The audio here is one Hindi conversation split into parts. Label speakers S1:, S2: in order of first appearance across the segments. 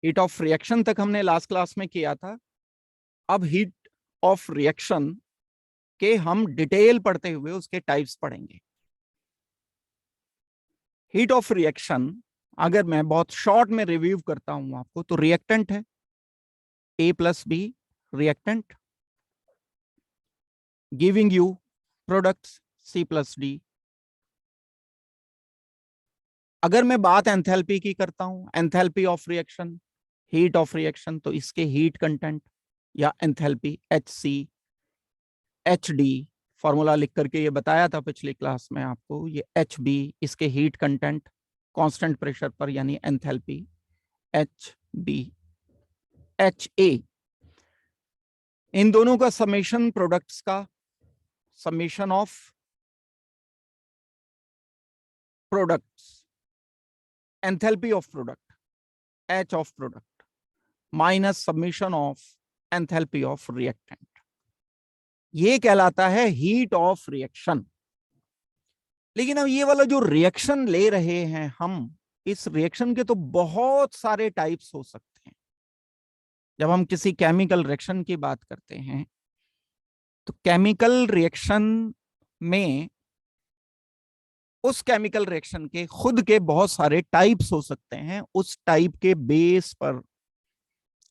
S1: हीट ऑफ रिएक्शन तक हमने लास्ट क्लास में किया था। अब हीट ऑफ रिएक्शन के हम डिटेल पढ़ते हुए उसके टाइप्स पढ़ेंगे। हीट ऑफ रिएक्शन अगर मैं बहुत शॉर्ट में रिव्यू करता हूं आपको, तो रिएक्टेंट है A plus B reactant, giving you products C plus D. अगर मैं बात एंथैल्पी की करता हूं, enthalpy of reaction, heat of reaction, तो इसके हीट कंटेंट या एंथैल्पी HC HD फॉर्मूला लिख करके ये बताया था पिछली क्लास में आपको। ये HB इसके हीट कंटेंट कांस्टेंट प्रेशर पर यानी एंथैल्पी HB HA। इन दोनों का समेशन, प्रोडक्ट्स का summation of products, enthalpy of product H of product minus summation of enthalpy of reactant, ये कहलाता है हीट ऑफ रिएक्शन। लेकिन अब ये वाला जो रिएक्शन ले रहे हैं हम, इस रिएक्शन के तो बहुत सारे टाइप्स हो सकते हैं। जब हम किसी केमिकल रिएक्शन की बात करते हैं, तो केमिकल रिएक्शन में उस केमिकल रिएक्शन के खुद के बहुत सारे टाइप्स हो सकते हैं। उस टाइप के बेस पर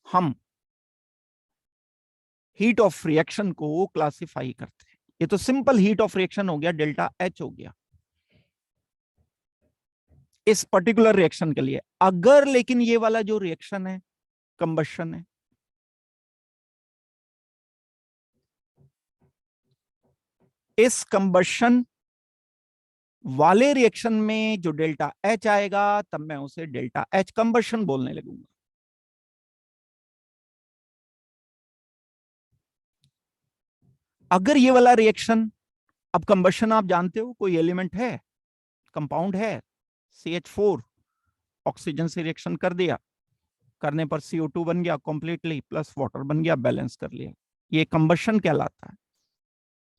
S1: हम हीट ऑफ रिएक्शन को क्लासिफाई करते हैं। ये तो सिंपल हीट ऑफ रिएक्शन हो गया, डेल्टा H हो गया इस पर्टिकुलर रिएक्शन के लिए। अगर लेकिन ये वाला जो रिएक्शन है कंबशन है, इस कंबशन वाले रिएक्शन में जो डेल्टा H आएगा, तब मैं उसे डेल्टा H कंबशन बोलने लगूंगा। अगर ये वाला रिएक्शन, अब कंबशन आप जानते हो, कोई एलिमेंट है, कंपाउंड है, CH4 ऑक्सीजन से रिएक्शन कर दिया, करने पर CO2 बन गया कंप्लीटली, प्लस वाटर बन गया, बैलेंस कर लिया, ये कंबशन कहलाता है।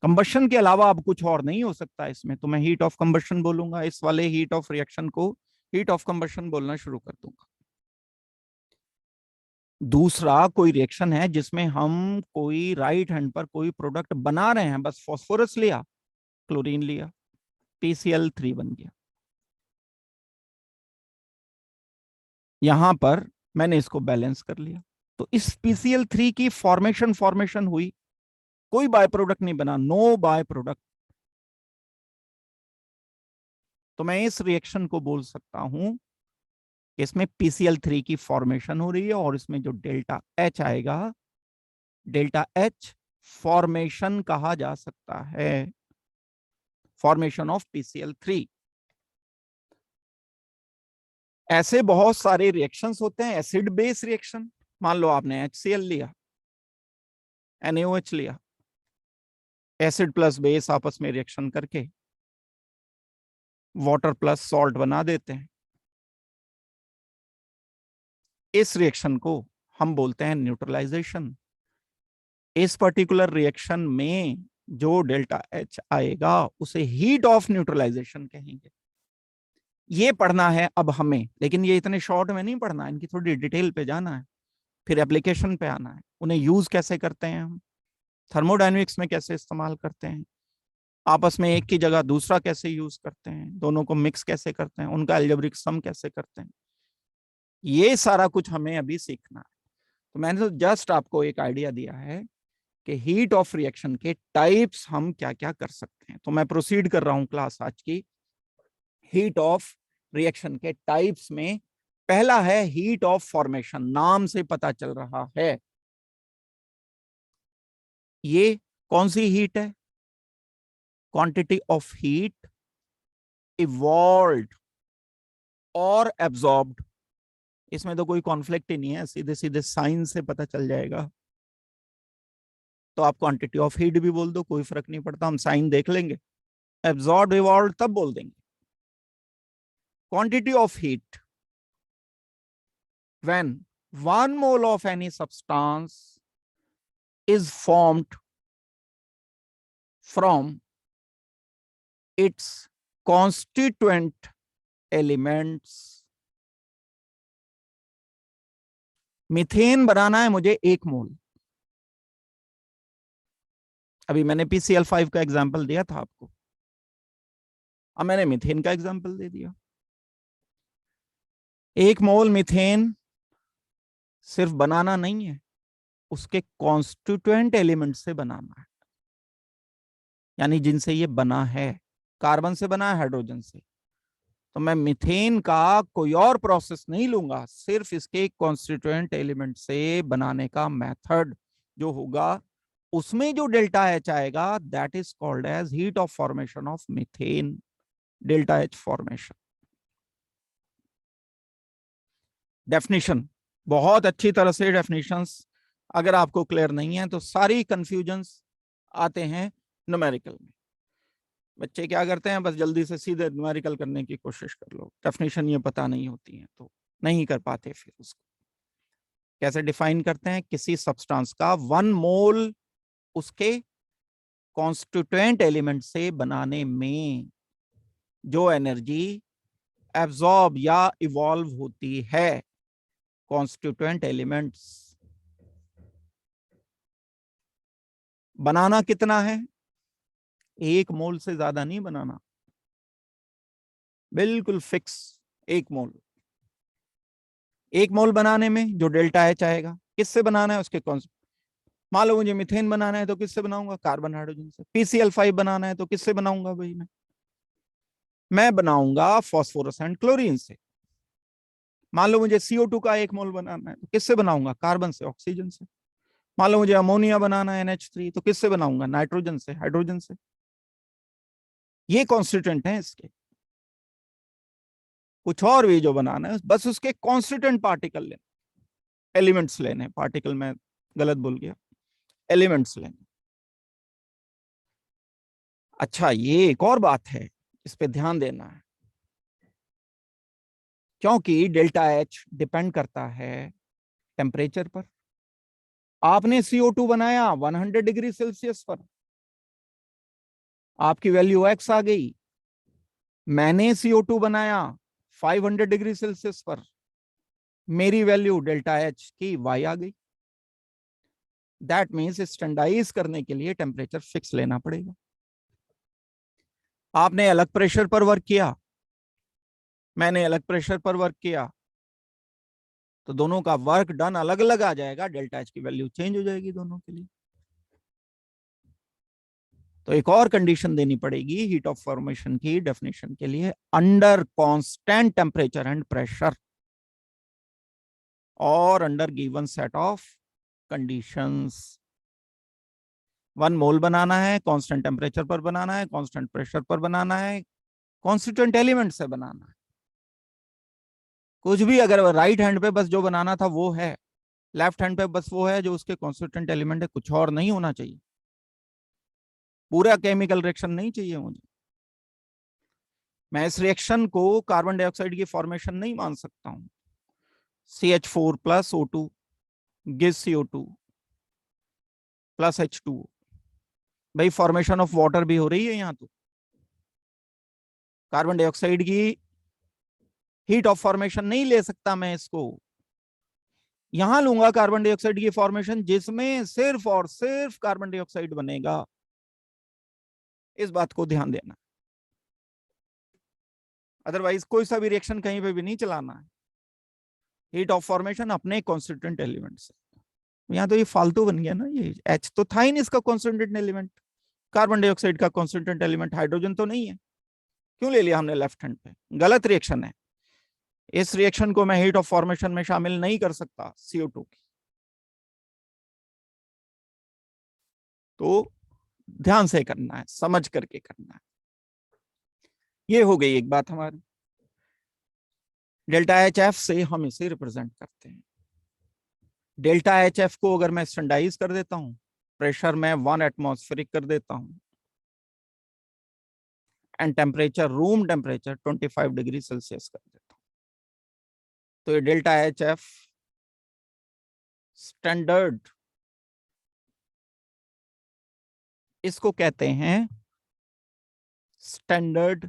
S1: कंबशन के अलावा अब कुछ और नहीं हो सकता इसमें, तो मैं हीट ऑफ कंबशन बोलूंगा। इस वाले हीट ऑफ रिएक्शन को हीट ऑफ कंबशन बोलना शुरू कर दूंगा। दूसरा कोई रिएक्शन है जिसमें हम कोई राइट हैंड पर कोई प्रोडक्ट बना रहे हैं, बस फास्फोरस लिया, क्लोरीन लिया, PCl3 बन गया। यहां पर मैंने इसको बैलेंस कर लिया, तो इस PCl3 की फॉर्मेशन हुई, कोई बाय प्रोडक्ट नहीं बना, नो बाय प्रोडक्ट। तो मैं इस रिएक्शन को बोल सकता हूं, इसमें PCl3 की फॉर्मेशन हो रही है, और इसमें जो डेल्टा H आएगा, डेल्टा H फॉर्मेशन कहा जा सकता है, फॉर्मेशन ऑफ PCl3। ऐसे बहुत सारे रिएक्शंस होते हैं, एसिड बेस रिएक्शन। मान लो आपने HCl लिया, NaOH लिया, एसिड प्लस बेस आपस में रिएक्शन करके वाटर प्लस सॉल्ट बना देते हैं। इस रिएक्शन को हम बोलते हैं न्यूट्रलाइजेशन। इस पर्टिकुलर रिएक्शन में जो डेल्टा H आएगा उसे हीट ऑफ न्यूट्रलाइजेशन कहेंगे। ये पढ़ना है अब हमें, लेकिन ये इतने शॉर्ट में नहीं पढ़ना है, इनकी थोड़ी डिटेल पे जाना है, फिर एप्लीकेशन पे आना है। उन्हें यूज कैसे करते हैं हम, थर्मोडायनेमिक्स में कैसे इस्तेमाल करते हैं, आपस में एक की जगह दूसरा कैसे यूज करते हैं, दोनों को मिक्स कैसे करते हैं, उनका अलजेब्रिक सम कैसे करते हैं, ये सारा कुछ हमें अभी सीखना है। तो मैंने तो जस्ट आपको एक आइडिया दिया है कि हीट ऑफ रिएक्शन के टाइप्स हम क्या क्या कर सकते हैं। तो मैं प्रोसीड कर रहा हूं क्लास आज की। हीट ऑफ रिएक्शन के टाइप्स में पहला है हीट ऑफ फॉर्मेशन। नाम से पता चल रहा है ये कौन सी हीट है, क्वांटिटी ऑफ हीट इवॉल्व्ड और एब्जॉर्ब्ड। इसमें तो कोई कॉन्फ्लिक्ट ही नहीं है, सीधे सीधे साइन से पता चल जाएगा। तो आप क्वांटिटी ऑफ हीट भी बोल दो, कोई फर्क नहीं पड़ता, हम साइन देख लेंगे। एब्जॉर्ब इवॉल्व तब बोल देंगे। Quantity of heat when 1 mole of any substance is formed from its constituent elements methane बनाना है मुझे 1 मोल। अभी मैंने PCl5 का एग्जाम्पल दिया था आपको, अब मैंने मीथेन का एग्जाम्पल दे दिया। 1 मोल मीथेन सिर्फ बनाना नहीं है, उसके कॉन्स्टिट्यूएंट एलिमेंट से बनाना है, यानी जिनसे ये बना है। कार्बन से बना है, हाइड्रोजन से। तो मैं मीथेन का कोई और प्रोसेस नहीं लूंगा, सिर्फ इसके कॉन्स्टिट्यूएंट एलिमेंट से बनाने का मेथड जो होगा, उसमें जो डेल्टा एच आएगा, that is called as heat of formation of methane, delta H formation. Definition, बहुत अच्छी तरह से डेफिनेशंस अगर आपको क्लियर नहीं है तो सारी कंफ्यूजन्स आते हैं न्यूमेरिकल में। बच्चे क्या करते हैं, बस जल्दी से सीधे न्यूमेरिकल करने की कोशिश कर लो, डेफिनेशन ये पता नहीं होती है तो नहीं कर पाते। फिर उसको कैसे डिफाइन करते हैं, किसी सब्सटेंस का 1 मोल उसके कॉन्स्टिट्यूएंट एलिमेंट से बनाने में जो एनर्जी एब्जॉर्ब या इवॉल्व होती है, कॉन्स्टिट्यूएंट एलिमेंट्स बनाना कितना है, 1 मोल से ज्यादा नहीं बनाना, बिल्कुल फिक्स 1 मोल। 1 मोल बनाने में जो डेल्टा एच आएगा, किससे बनाना है, उसके कौन, मान लो मुझे मीथेन बनाना है तो किससे बनाऊंगा, कार्बन हाइड्रोजन से। PCl5 बनाना है तो किससे बनाऊंगा भाई, मैं बनाऊंगा फॉस्फोरस एंड क्लोरीन से। मान लो मुझे CO2 का 1 मोल बनाना है तो किससे बनाऊंगा, कार्बन से, ऑक्सीजन से। मान लो मुझे अमोनिया बनाना है NH3 तो किससे बनाऊंगा, नाइट्रोजन से, हाइड्रोजन से। ये कॉन्स्टिट्यूएंट है इसके। कुछ और भी जो बनाना है, बस उसके कॉन्स्टिट्यूएंट पार्टिकल लेने, एलिमेंट्स लेने, पार्टिकल में गलत बोल गया, एलिमेंट्स लेने। अच्छा, ये एक और बात है, इस पे ध्यान देना है, क्योंकि डेल्टा एच डिपेंड करता है टेम्परेचर पर। आपने CO2 बनाया 100 डिग्री सेल्सियस पर, आपकी वैल्यू एक्स आ गई। मैंने CO2 बनाया 500 डिग्री सेल्सियस पर, मेरी वैल्यू डेल्टा एच की वाई आ गई। दैट मीन्स स्टैंडर्डाइज करने के लिए टेम्परेचर फिक्स लेना पड़ेगा। आपने अलग प्रेशर पर वर्क किया, मैंने अलग प्रेशर पर वर्क किया, तो दोनों का वर्क डन अलग अलग आ जाएगा, डेल्टा एच की वैल्यू चेंज हो जाएगी दोनों के लिए। तो एक और कंडीशन देनी पड़ेगी हीट ऑफ फॉर्मेशन की डेफिनेशन के लिए, under constant temperature and pressure और under given set of conditions. 1 mole बनाना है, कांस्टेंट टेम्परेचर पर बनाना है, कांस्टेंट प्रेशर पर बनाना है, कॉन्स्टिट्यूएंट एलिमेंट से बनाना है। कुछ भी अगर राइट हैंड पे बस जो बनाना था वो है, लेफ्ट हैंड पे बस वो है जो उसके कॉन्स्टिट्यूएंट एलिमेंट है, कुछ और नहीं होना चाहिए। पूरा केमिकल रिएक्शन नहीं चाहिए मुझे। मैं इस रिएक्शन को कार्बन डाइऑक्साइड की फॉर्मेशन नहीं मान सकता हूं। CH4 plus O2 gives CO2 plus H2O। भाई फॉर्मेशन ऑफ वाटर भी हो रही है यहाँ तो। कार्बन डाइऑक्साइड की हीट ऑफ फॉर्मेशन नहीं ले सकता मैं इसको। यहां लूंगा कार्बन डाइऑक्साइड की फॉर्मेशन जिसमें सिर्फ और सिर्फ कार्बन डाइऑक्साइड बनेगा। इस बात को ध्यान देना, अदरवाइज कोई सा भी रिएक्शन कहीं पे भी नहीं चलाना है। हीट ऑफ फॉर्मेशन अपने कॉन्स्टिट्यूएंट एलिमेंट से। यहाँ तो ये फालतू बन गया ना, ये H तो था ही नहीं इसका कॉन्स्टिट्यूएंट एलिमेंट। कार्बन डाइऑक्साइड का कॉन्स्टिट्यूएंट एलिमेंट हाइड्रोजन तो नहीं है, क्यों ले लिया हमने लेफ्ट हैंड पे, गलत रिएक्शन है। इस रिएक्शन को मैं हीट ऑफ फॉर्मेशन में शामिल नहीं कर सकता CO2 की। तो ध्यान से करना है, समझ करके करना है। ये हो गई एक बात हमारी। डेल्टा एच एफ से हम इसे रिप्रेजेंट करते हैं। डेल्टा एच एफ को अगर मैं स्टैंडर्डाइज कर देता हूं, प्रेशर में 1 एटमॉस्फेरिक कर देता हूं, and temperature room temperature 25 degree Celsius कर देता हूं, तो ये डेल्टा एच एफ स्टैंडर्ड, इसको कहते हैं standard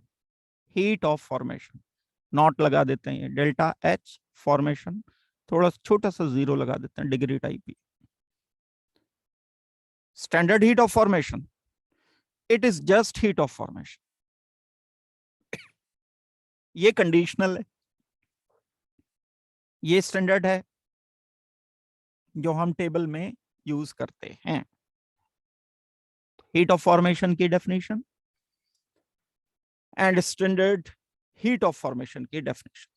S1: heat of formation. Not लगा देते हैं, डेल्टा एच फॉर्मेशन थोड़ा छोटा सा जीरो लगा देते हैं, degree type he. Standard heat of formation, it is just heat of formation. ये कंडीशनल है, ये स्टैंडर्ड है जो हम टेबल में यूज करते हैं। हीट ऑफ फॉर्मेशन की definition and standard heat of formation की डेफिनेशन।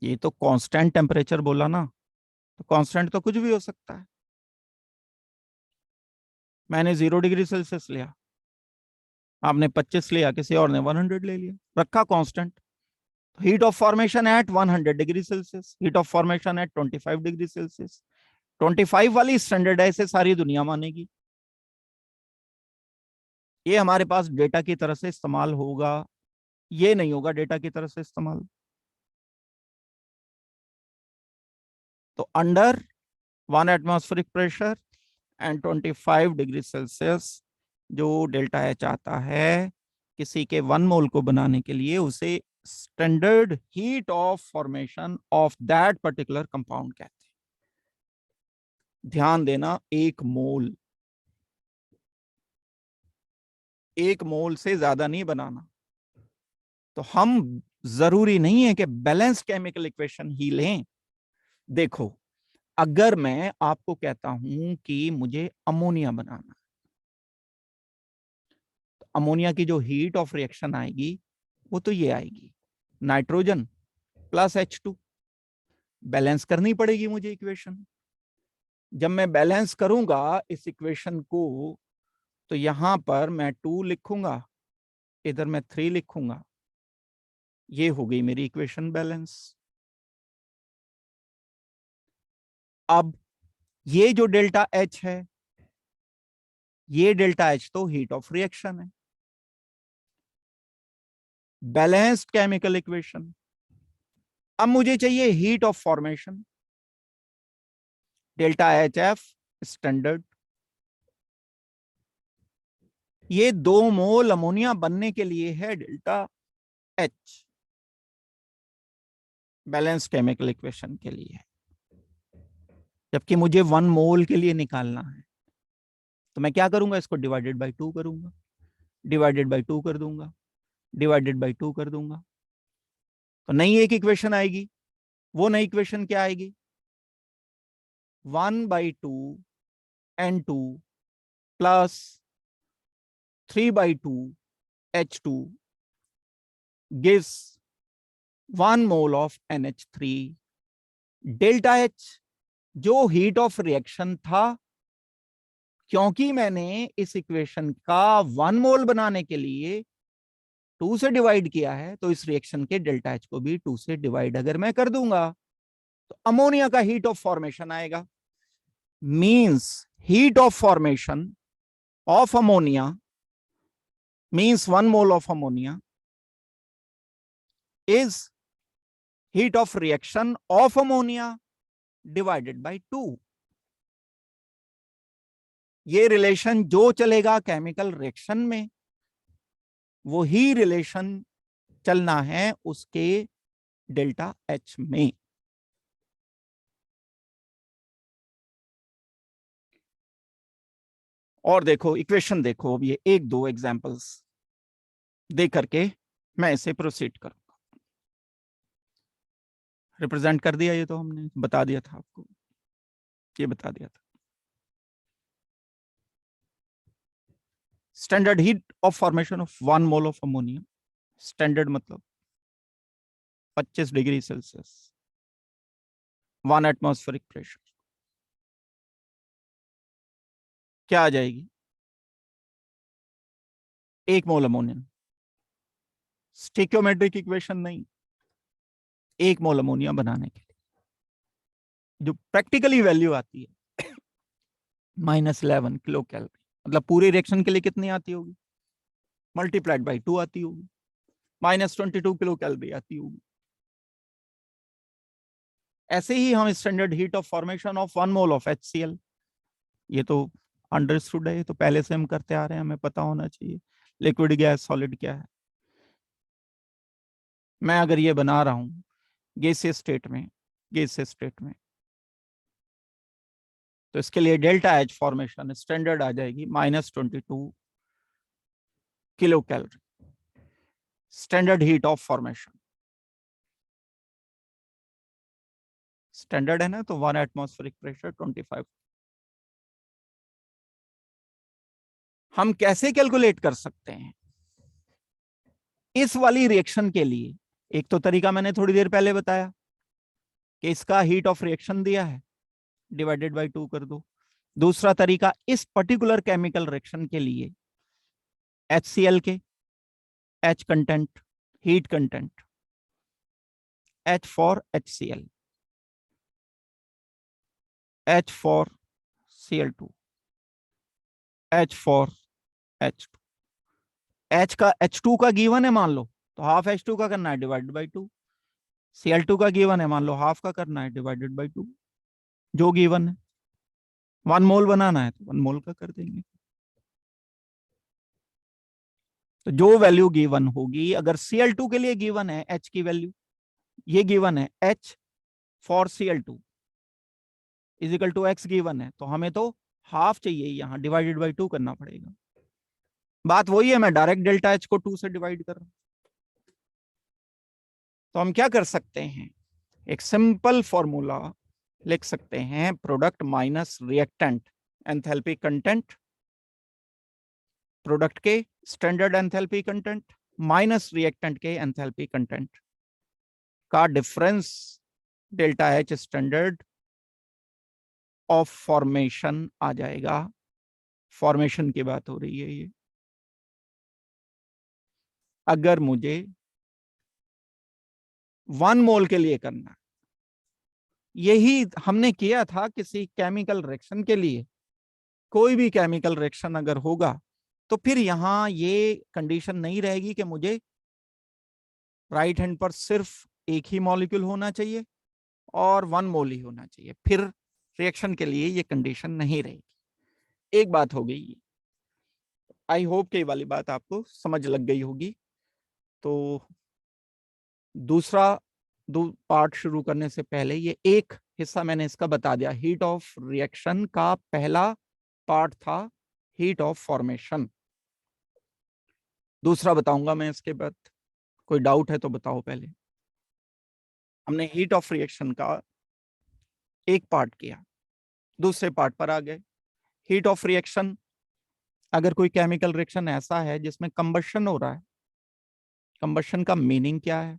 S1: ये तो कांस्टेंट टेम्परेचर बोला ना, तो कांस्टेंट तो कुछ भी हो सकता है। मैंने 0 डिग्री सेल्सियस लिया, आपने 25 लिया, किसी और ने 100 ले लिया, रखा constant. Heat of formation at 100 degree Celsius, heat of formation at 25 degree Celsius. 25 वाली स्टैंडर्ड है, इसे सारी दुनिया मानेगी। ये हमारे पास डेटा की तरह से इस्तेमाल होगा, ये नहीं होगा डेटा की तरह से इस्तेमाल। तो under 1 atmospheric pressure and 25 degree Celsius जो डेल्टा एच आता है, किसी के 1 मोल को बनाने के लिए उसे standard heat of formation of that particular compound कहते हैं। ध्यान देना, 1 मोल, 1 मोल से ज्यादा नहीं बनाना। तो हम जरूरी नहीं है कि बैलेंस केमिकल इक्वेशन ही लें। देखो, अगर मैं आपको कहता हूं कि मुझे अमोनिया बनाना, तो अमोनिया की जो हीट ऑफ रिएक्शन आएगी वो तो ये आएगी, नाइट्रोजन प्लस H2। बैलेंस करनी पड़ेगी मुझे इक्वेशन। जब मैं बैलेंस करूंगा इस इक्वेशन को, तो यहां पर मैं 2 लिखूंगा, इधर मैं 3 लिखूंगा, ये हो गई मेरी इक्वेशन बैलेंस। अब ये जो डेल्टा H है, ये डेल्टा H तो हीट ऑफ रिएक्शन है। Balanced chemical equation. अब मुझे चाहिए heat of formation, delta HF standard. ये 2 मोल अमोनिया बनने के लिए है delta H, balance chemical equation के लिए है। जबकि मुझे 1 मोल के लिए निकालना है, तो मैं क्या करूंगा, इसको डिवाइडेड बाई 2 करूंगा, डिवाइडेड बाई 2 कर दूंगा, डिवाइडेड बाई 2 कर दूंगा, तो नई एक इक्वेशन आएगी। वो नई इक्वेशन क्या आएगी, 1/2 N2 plus 3/2 H2 gives 1 mole of NH3। Delta H जो हीट ऑफ रिएक्शन था, क्योंकि मैंने इस इक्वेशन का 1 मोल बनाने के लिए 2 से डिवाइड किया है, तो इस रिएक्शन के डेल्टा H को भी 2 से डिवाइड अगर मैं कर दूंगा, तो अमोनिया का हीट ऑफ फॉर्मेशन आएगा। Means heat of formation of ammonia means 1 mole of ammonia is heat of reaction of ammonia divided by 2। ये रिलेशन जो चलेगा केमिकल रिएक्शन में, वो ही रिलेशन चलना है उसके डेल्टा H में। और देखो इक्वेशन, देखो अब ये 1-2 एग्जांपल्स दे करके मैं इसे प्रोसीड करूंगा। रिप्रेजेंट कर दिया, ये तो हमने बता दिया था आपको, ये बता दिया था। Standard heat of formation of 1 mole of ammonia, standard मतलब 25 डिग्री सेल्सियस, 1 एटमॉस्फेरिक प्रेशर, क्या आ जाएगी, 1 मोल अमोनिया। स्टिक्योमेट्रिक इक्वेशन नहीं, 1 मोल अमोनिया बनाने के लिए जो प्रैक्टिकली वैल्यू आती है -11 किलो कैलोरी, मतलब पूरे रिएक्शन के लिए कितनी आती होगी, मल्टीप्लाइड बाई 2 आती होगी, -22 किलो कैलोरी आती होगी। ऐसे ही हम standard heat of formation of 1 mole of HCl, ये तो अंडरस्टूड है, ये तो पहले से हम करते आ रहे हैं, हमें पता होना चाहिए लिक्विड गैस सॉलिड क्या है। मैं अगर ये बना रहा हूं, गैसियस स्टेट में। तो इसके लिए डेल्टा एच फॉर्मेशन स्टैंडर्ड आ जाएगी -22 kilo calorie, standard heat of formation. Standard है ना, तो 1 एटमॉस्फेरिक प्रेशर 25। हम कैसे कैलकुलेट कर सकते हैं इस वाली रिएक्शन के लिए? एक तो तरीका मैंने थोड़ी देर पहले बताया कि इसका हीट ऑफ रिएक्शन दिया है, डिवाइडेड बाय 2 कर दो। दूसरा तरीका, इस पर्टिकुलर केमिकल रिएक्शन के लिए HCl के H content, heat content, H for HCl, H for Cl2, H for H2। H2 का गिवन है मान लो, तो हाफ H2 का करना है डिवाइडेड बाई 2। Cl2 का गिवन है मान लो, हाफ का करना है डिवाइडेड बाई 2। जो गिवन है 1 मोल बनाना है तो 1 मोल का कर देंगे। तो जो वैल्यू गिवन होगी, अगर Cl2 के लिए गिवन है H की वैल्यू, ये गिवन है H for Cl2 is equal to X given है, तो हमें तो हाफ चाहिए, यहां डिवाइडेड बाई 2 करना पड़ेगा। बात वही है, मैं डायरेक्ट डेल्टा H को 2 से डिवाइड कर रहा हूं। तो हम क्या कर सकते हैं, एक सिंपल फॉर्मूला लिख सकते हैं, product minus reactant enthalpy content, product के standard enthalpy content minus reactant के एंथैल्पी कंटेंट का difference delta H standard of formation आ जाएगा। फॉर्मेशन की बात हो रही है ये। अगर मुझे 1 मोल के लिए करना, यही हमने किया था किसी केमिकल रिएक्शन के लिए। कोई भी केमिकल रिएक्शन अगर होगा तो फिर यहां ये कंडीशन नहीं रहेगी कि मुझे राइट हैंड पर सिर्फ एक ही मॉलिक्यूल होना चाहिए और 1 मोल ही होना चाहिए, फिर रिएक्शन के लिए ये कंडीशन नहीं रहेगी। एक बात हो गई, आई होप कि ये वाली बात आपको समझ लग गई होगी। तो दूसरा दो पार्ट शुरू करने से पहले ये एक हिस्सा मैंने इसका बता दिया। हीट ऑफ रिएक्शन का पहला पार्ट था हीट ऑफ फॉर्मेशन, दूसरा बताऊंगा मैं इसके बाद। कोई डाउट है तो बताओ पहले। हमने हीट ऑफ रिएक्शन का एक पार्ट किया, दूसरे पार्ट पर आ गए। हीट ऑफ रिएक्शन, अगर कोई केमिकल रिएक्शन ऐसा है जिसमें कंबशन हो रहा है, कंबशन का मीनिंग क्या है?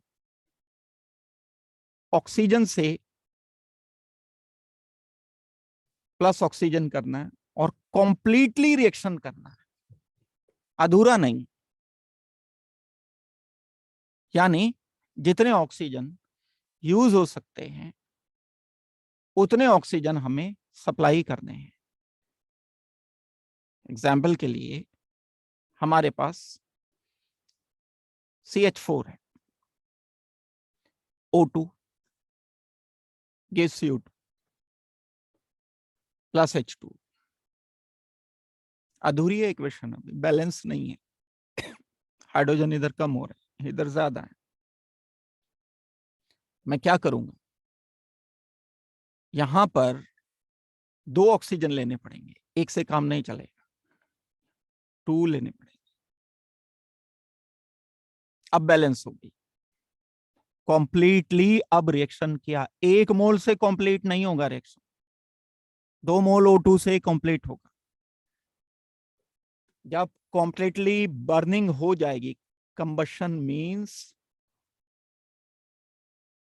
S1: ऑक्सीजन से प्लस ऑक्सीजन करना है और कंप्लीटली रिएक्शन करना है, अधूरा नहीं। यानी जितने ऑक्सीजन यूज हो सकते हैं उतने ऑक्सीजन हमें सप्लाई करने हैं। एग्जाम्पल के लिए हमारे पास CH4 है, O2 gas CO2 plus H2। अधूरी है इक्वेशन, अभी बैलेंस नहीं है। हाइड्रोजन इधर कम हो रहा है, इधर ज्यादा है। मैं क्या करूंगा, यहां पर 2 ऑक्सीजन लेने पड़ेंगे, एक से काम नहीं चलेगा, 2 लेने पड़ेंगे। अब बैलेंस होगी कंप्लीटली। अब रिएक्शन किया, 1 मोल से कंप्लीट नहीं होगा रिएक्शन, 2 मोल O2 से कंप्लीट होगा। जब कंप्लीटली बर्निंग हो जाएगी, combustion means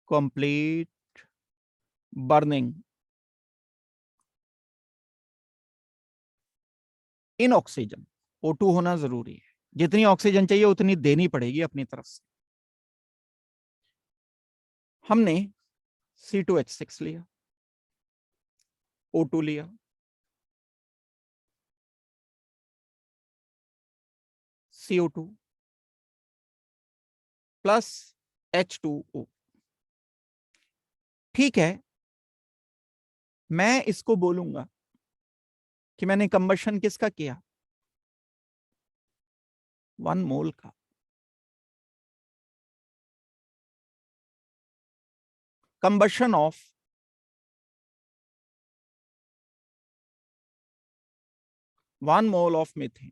S1: complete burning in oxygen, O2 होना जरूरी है। जितनी ऑक्सीजन चाहिए उतनी देनी पड़ेगी अपनी तरफ से। हमने C2H6 लिया, O2 लिया, CO2 प्लस H2O। ठीक है, मैं इसको बोलूंगा कि मैंने कंबशन किसका किया, 1 मोल का। combustion of one mole of methane.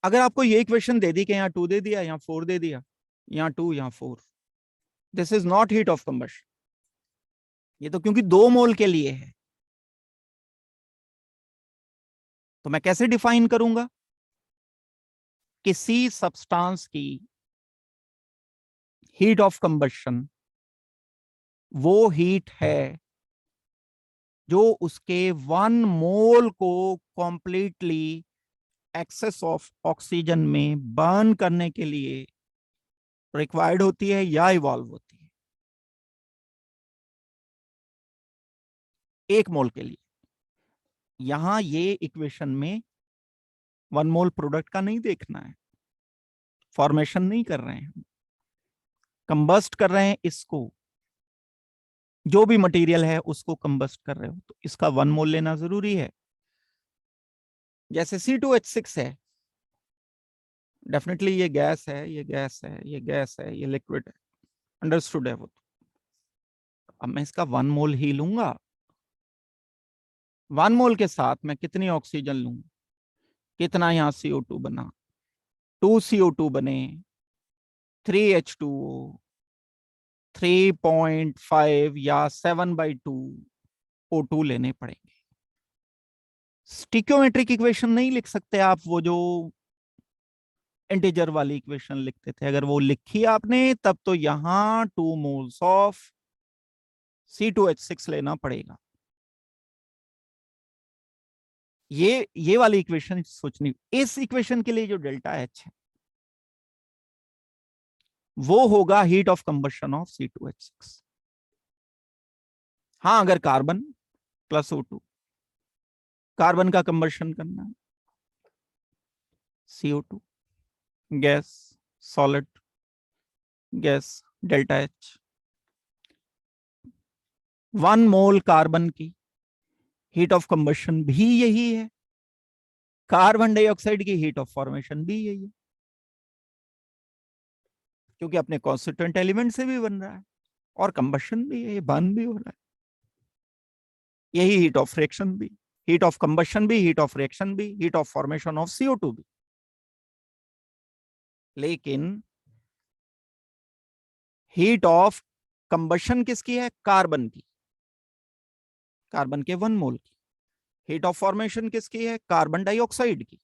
S1: अगर आपको ये इक्वेशन दे दी कि यहाँ 2 दे दिया, यहाँ 4 दे दिया, यहाँ 2, यहाँ 4, this is not heat of combustion. ये तो क्योंकि 2 मोल के लिए है. तो मैं कैसे डिफाइन करूंगा? किसी सब्सटेंस की हीट ऑफ कंबशन वो हीट है जो उसके 1 मोल को कंप्लीटली एक्सेस ऑफ ऑक्सीजन में बर्न करने के लिए रिक्वायर्ड होती है या इवॉल्व होती है. 1 मोल के लिए. यहां ये इक्वेशन में 1 मोल प्रोडक्ट का नहीं देखना है. फॉर्मेशन नहीं कर रहे हैं, कंबस्ट कर रहे हैं. इसको जो भी मटेरियल है उसको कंबस्ट कर रहे हो तो इसका 1 मोल लेना जरूरी है. जैसे C2H6 है, डेफिनेटली ये गैस है, ये गैस है, ये गैस है, ये लिक्विड है, अंडरस्टूड है वो. तो अब मैं इसका 1 मोल ही लूंगा. 1 मोल के साथ मैं कितनी ऑक्सीजन लूंगा? कितना यहाँ CO2 बना? 2 CO2 बने, 3 H2O, 3.5 या 7/2 O2 लेने पड़ेंगे. स्टिक्योमेट्रिक इक्वेशन नहीं लिख सकते आप, वो जो इंटीजर वाली इक्वेशन लिखते थे. अगर वो लिखी आपने तब तो यहां 2 मोल्स ऑफ C2H6 लेना पड़ेगा. ये वाली इक्वेशन सोचनी. इस इक्वेशन के लिए जो डेल्टा H है वो होगा heat of combustion of C2H6. हाँ, अगर कार्बन प्लस O2, कार्बन का कंबशन करना है, CO2, gas, solid, gas, delta H. 1 mole carbon की हीट ऑफ कंबशन भी यही है. कार्बन डाइऑक्साइड की हीट ऑफ फॉर्मेशन भी यही है, क्योंकि अपने कॉन्स्टिट्यूएंट एलिमेंट से भी बन रहा है और कंबशन भी है, ये बर्न भी हो रहा है. यही हीट ऑफ रिएक्शन भी, हीट ऑफ कंबशन भी, हीट ऑफ रिएक्शन भी, heat of formation of CO2 भी. लेकिन हीट ऑफ कंबशन किसकी है? कार्बन की, कार्बन के 1 मोल की. हीट ऑफ फॉर्मेशन किसकी है? कार्बन डाइऑक्साइड की.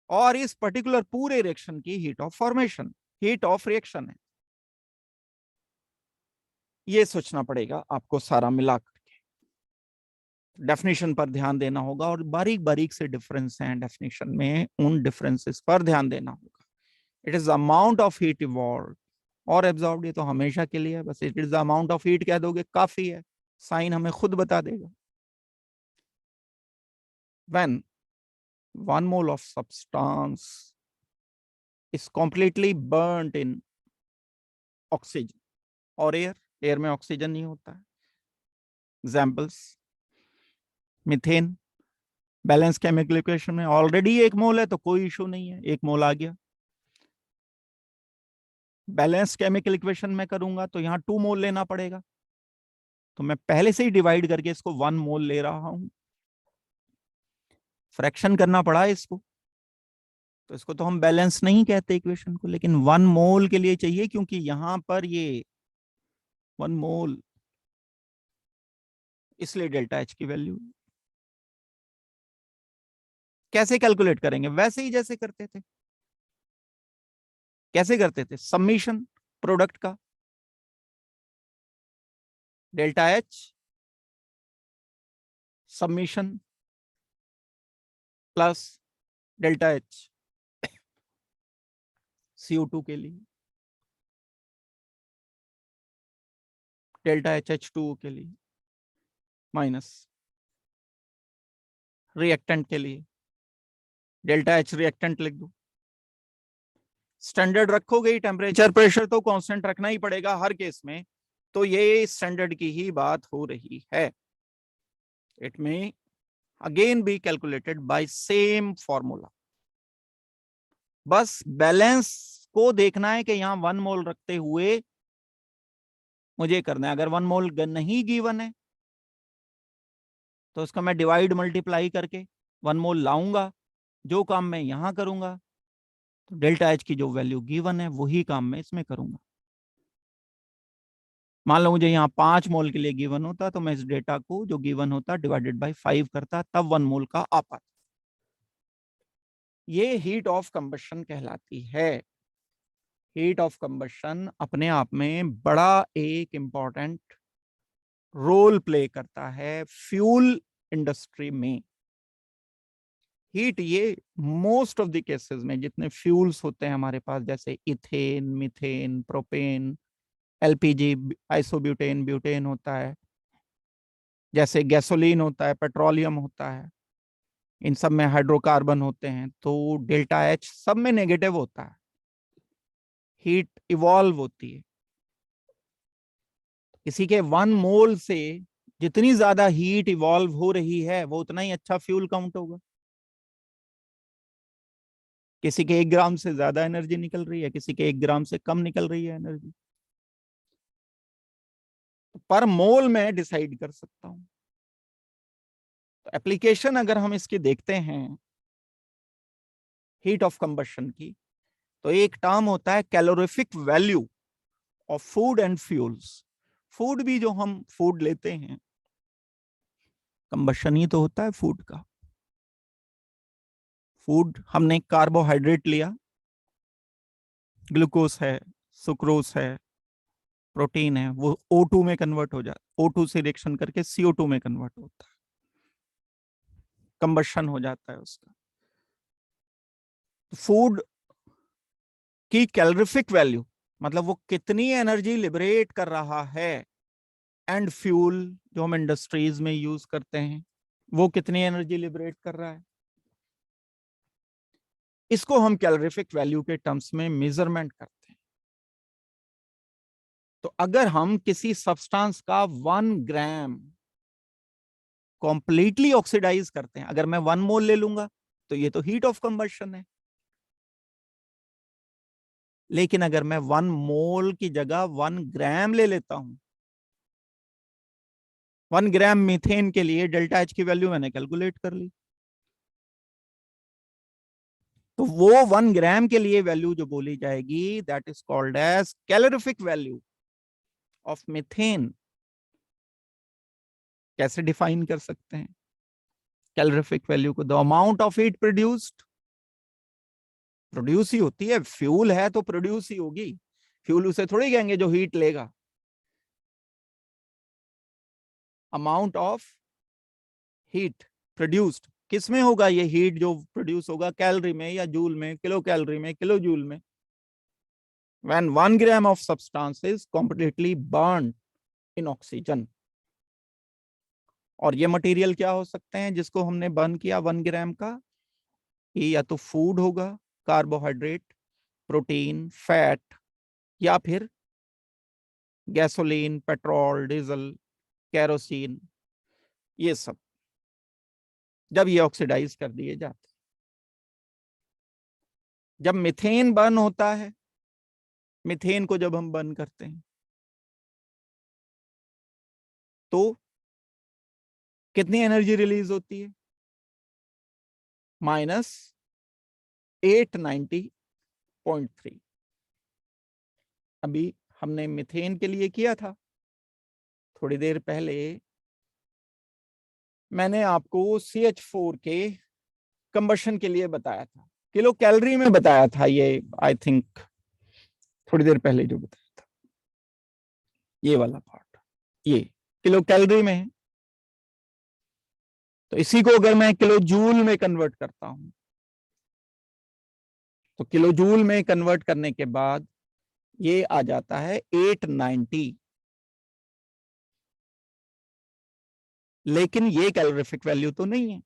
S1: और इस पर्टिकुलर पूरे रिएक्शन की heat of formation, heat of reaction है. ये सोचना पड़ेगा आपको सारा मिलाकर के. डेफिनेशन पर ध्यान देना होगा और बारीक बारीक से डिफरेंस हैं डेफिनेशन में, उन डिफरेंसेस पर ध्यान देना होगा. It is amount of heat evolve और एब्जॉर्ब, ये तो हमेशा के लिए है. बस it is the amount of heat कह दोगे काफी है, साइन हमें खुद बता देगा. When 1 mole of substance is completely burnt in oxygen और एयर में ऑक्सीजन नहीं होता है. Examples, methane. Balance chemical equation में ऑलरेडी 1 मोल है तो कोई इशू नहीं है, 1 मोल आ गया. बैलेंस केमिकल इक्वेशन में करूंगा तो यहाँ 2 मोल लेना पड़ेगा, तो मैं पहले से ही डिवाइड करके इसको 1 मोल ले रहा हूं. फ्रैक्शन करना पड़ा इसको, तो इसको तो हम बैलेंस नहीं कहते इक्वेशन को, लेकिन 1 मोल के लिए चाहिए क्योंकि यहां पर ये 1 मोल, इसलिए डेल्टा H की वैल्यू. कैसे कैलकुलेट करेंगे? वैसे ही जैसे करते थे. कैसे करते थे? समीशन प्रोडक्ट का, delta H summation plus delta H CO2 के लिए, डेल्टा H H2O के लिए, माइनस रिएक्टेंट के लिए डेल्टा H रिएक्टेंट लिख दो. स्टैंडर्ड रखोगे ही, टेम्परेचर प्रेशर तो कांस्टेंट रखना ही पड़ेगा हर केस में, तो ये स्टैंडर्ड की ही बात हो रही है. इट में again be calculated by same formula. बस बैलेंस इसको देखना है कि यहाँ 1 मोल रखते हुए मुझे करना है। अगर 1 मोल नहीं गिवन है तो उसका मैं डिवाइड मल्टीप्लाई करके 1 मोल लाऊंगा, जो काम मैं यहां करूंगा तो डेल्टा एच की जो वैल्यू गिवन है वही काम मैं इसमें करूंगा। मान लो मुझे यहाँ 5 मोल के लिए गिवन होता तो मैं इस डेटा को जो गिवन होता डिवाइडेड बाय 5 करता, तब 1 मोल का आ पाता। ये हीट ऑफ कंबशन कहलाती है। हीट ऑफ कंबशन अपने आप में बड़ा एक इंपॉर्टेंट रोल प्ले करता है फ्यूल इंडस्ट्री में। हीट ये मोस्ट ऑफ द केसेस में जितने फ्यूल्स होते हैं हमारे पास, जैसे ethane, methane, propane, LPG, isobutane, butane होता है, जैसे गैसोलीन होता है, पेट्रोलियम होता है, इन सब में हाइड्रोकार्बन होते हैं, तो डेल्टा एच सब में नेगेटिव होता है। हीट इवॉल्व होती है। किसी के 1 मोल से जितनी ज्यादा हीट इवॉल्व हो रही है वो उतना ही अच्छा फ्यूल काउंट होगा। किसी के 1 ग्राम से ज्यादा एनर्जी निकल रही है, किसी के 1 ग्राम से कम निकल रही है एनर्जी, तो पर मोल में डिसाइड कर सकता हूं। तो एप्लीकेशन अगर हम इसकी देखते हैं हीट ऑफ कंबशन की, तो एक टर्म होता है calorific value of food and fuels. Food भी जो हम फूड लेते हैं, कंबशन ही तो होता है फूड का। फूड हमने कार्बोहाइड्रेट लिया, ग्लूकोज है, सुक्रोज है, प्रोटीन है, वो O2 में कन्वर्ट हो जाता है, O2 से रिएक्शन करके CO2 में कन्वर्ट होता है, कंबशन हो जाता है उसका। फूड की कैलोरीफिक वैल्यू मतलब वो कितनी एनर्जी लिबरेट कर रहा है, एंड फ्यूल जो हम इंडस्ट्रीज में यूज करते हैं वो कितनी एनर्जी लिबरेट कर रहा है, इसको हम कैलोरीफिक वैल्यू के टर्म्स में मेजरमेंट करते हैं। तो अगर हम किसी सब्सटेंस का 1 ग्राम कंप्लीटली ऑक्सीडाइज करते हैं, अगर मैं 1 मोल ले लूंगा तो ये तो हीट ऑफ कंबशन है। लेकिन अगर मैं 1 मोल की जगह 1 ग्राम ले लेता हूं, 1 ग्राम मीथेन के लिए डेल्टा एच की वैल्यू मैंने कैलकुलेट कर ली, तो वो 1 ग्राम के लिए वैल्यू जो बोली जाएगी that is called as calorific value of methane. कैसे डिफाइन कर सकते हैं कैलोरीफिक वैल्यू को? The amount of heat produced, produce ही होती है, फ्यूल है तो प्रोड्यूस ही होगी, फ्यूल उसे थोड़ी कहेंगे जो हीट लेगा। अमाउंट ऑफ हीट प्रोड्यूस्ड, किस में होगा ये हीट जो प्रोड्यूस होगा, कैलोरी में या जूल में, किलो कैलोरी में, किलो जूल में? when 1 gram of substance is completely burned in oxygen। और ये मटेरियल क्या हो सकते हैं जिसको हमने बर्न किया 1 ग्राम का? ये या तो फूड होगा, कार्बोहाइड्रेट, प्रोटीन, फैट, या फिर गैसोलीन, पेट्रोल, डीजल, केरोसिन, ये सब जब ये ऑक्सीडाइज कर दिए जाते हैं। जब मीथेन बर्न होता है, मीथेन को जब हम बर्न करते हैं तो कितनी एनर्जी रिलीज होती है? -890.3। अभी हमने मीथेन के लिए किया था, थोड़ी देर पहले मैंने आपको CH4 के कंबशन के लिए बताया था, किलो कैलोरी में बताया था ये, आई थिंक थोड़ी देर पहले जो बताया था, ये वाला पार्ट ये किलो कैलोरी में है। तो इसी को अगर मैं किलो जूल में कन्वर्ट करता हूं, तो किलो जूल में कन्वर्ट करने के बाद ये आ जाता है 890। लेकिन ये कैलोरीफिक वैल्यू तो नहीं है,